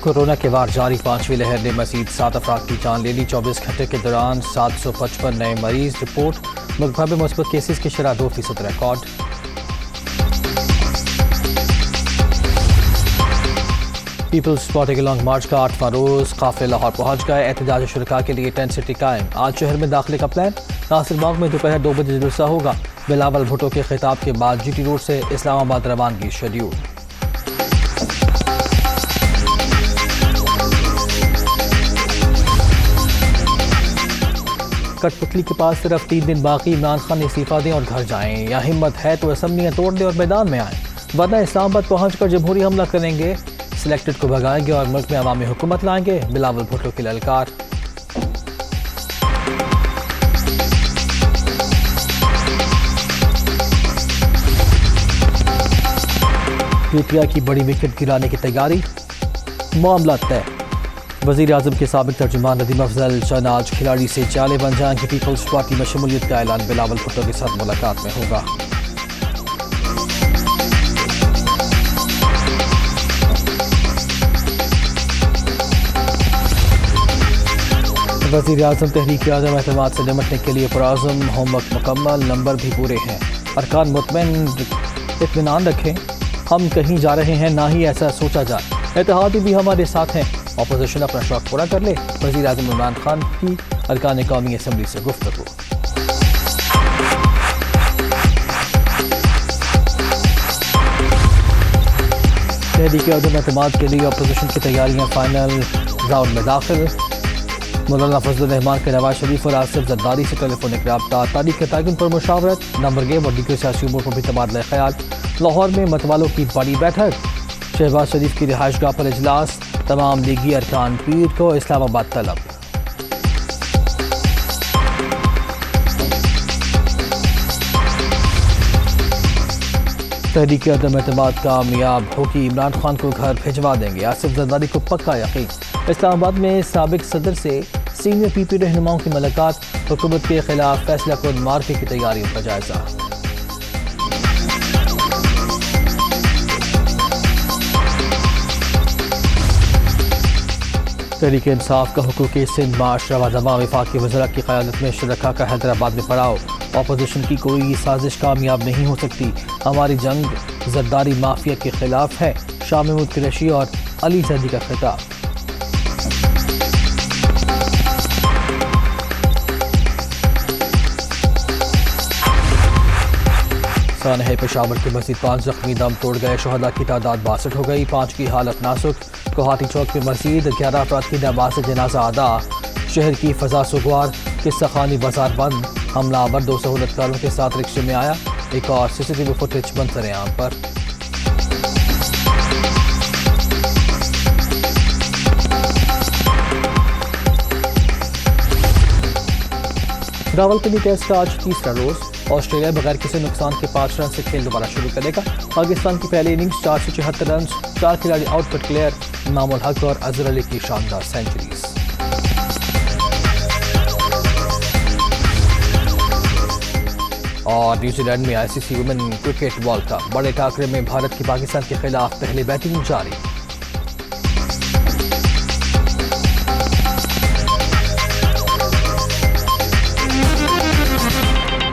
Corona کے وار جاری 5ویں لہر نے مزید 7 افراد کی جان لے لی. 24 گھنٹے کے دوران 755 نئے مریض رپورٹ. ملک بھر میں مثبت کیسز کی شرح 2% ریکارڈ. پیپلز پارٹی کے لانگ مارچ کا 8واں روز. قافلے لاہور پہنچ گئے. احتجاج شرکاء کے لیے ٹینٹ سٹی قائم. آج شہر میں داخلے کا پلان. ناصر باغ میں دوپہر 2 بجے جلسہ ہوگا. بلاول بھٹو کے خطاب کے بعد جی ٹی روڈ سے اسلام آباد روانگی شیڈیول. کٹ پتلی کے پاس صرف 3 دن باقی. عمران خان استعفیٰ دیں اور گھر جائیں یا ہمت ہے تو اسمبلیاں توڑ دیں اور میدان میں آئیں ورنہ اسلام آباد پہنچ کر جمہوری حملہ کریں گے. سلیکٹڈ کو بھگائیں گے اور ملک میں عوامی حکومت لائیں گے. بلاول بھٹو کی للکار. پی ٹی آئی کی بڑی وکٹ گرانے کی تیاری. معاملہ طے. وزیر اعظم کے سابق ترجمان ندیم افضل شہناز کھلاڑی سے جالے بن جائیں گے. پیپلز پارٹی میں شمولیت کا اعلان. بلاول بھٹو کے ساتھ ملاقات میں ہوگا. وزیر اعظم تحریک اعظم اعتماد سے نمٹنے کے لیے پرعزم. ہوم ورک مکمل. نمبر بھی پورے ہیں. ارکان اطمینان رکھیں. ہم کہیں جا رہے ہیں نہ ہی ایسا سوچا جائے. اتحادی بھی ہمارے ساتھ ہیں. اپوزیشن اپنا شوق پورا کر لے. وزیر اعظم عمران خان کی ارکان قومی اسمبلی سے گفتگو. تحریک عدم اعتماد کے لیے اپوزیشن کی تیاریاں فائنل راؤنڈ میں داخل. مولانا فضل الرحمان کے نواز شریف اور آصف زرداری سے ٹیلی فونک رابطہ. تاریخ کے تعین پر مشاورت. نمبر گیم اور دیگر سیاسی امور پر بھی تبادلہ خیال. لاہور میں متوالوں کی بڑی بیٹھک. شہباز شریف کی رہائش گاہ پر اجلاس. تمام لیگی ارکان پیر کو اسلام آباد طلب. تحریک عدم اعتماد کامیاب ہوگی. عمران خان کو گھر بھجوا دیں گے. آصف زرداری کو پکا یقین. اسلام آباد میں سابق صدر سے سینئر پی پی رہنماؤں کی ملاقات. حکومت کے خلاف فیصلہ کن مارکے کی تیاریوں کا جائزہ. تحریک انصاف کا حقوق سندھ مارچ رواں دواں. وفاقی وزراء کی قیادت میں شرکاء کا حیدرآباد میں پڑاؤ. اپوزیشن کی کوئی سازش کامیاب نہیں ہو سکتی. ہماری جنگ زرداری مافیا کے خلاف ہے. شاہ محمود قریشی اور علی زیدی کا خطاب. سانحہ پشاور کے مزید 5 زخمی دم توڑ گئے. شہداء کی تعداد 62 ہو گئی. 5 کی حالت نازک. کوہاٹی چوک میں مزید 11 افراد کی نماز سے جنازہ ادا. شہر کی فضا سگوار. قصہ خانی بازار بند. حملہ آور 2 سہولتکاروں کے ساتھ رکشے میں آیا. ایک اور سی سی ٹی وی فوٹیج منظر عام پر. راولپنڈی ٹیسٹ کا آج 3واں روز. آسٹریلیا بغیر کسی نقصان کے 5 رن سے کھیل دوبارہ شروع کرے گا. پاکستان کی پہلی اننگز 474 رنز. 4 کھلاڑی آؤٹ پر کلیئر. امام الحق اور اظہر علی کی شاندار سینچریز. اور نیوزی لینڈ میں I C C women cricket world cup. بڑے ٹاکرے میں بھارت کی پاکستان کے خلاف پہلی بیٹنگ جاری.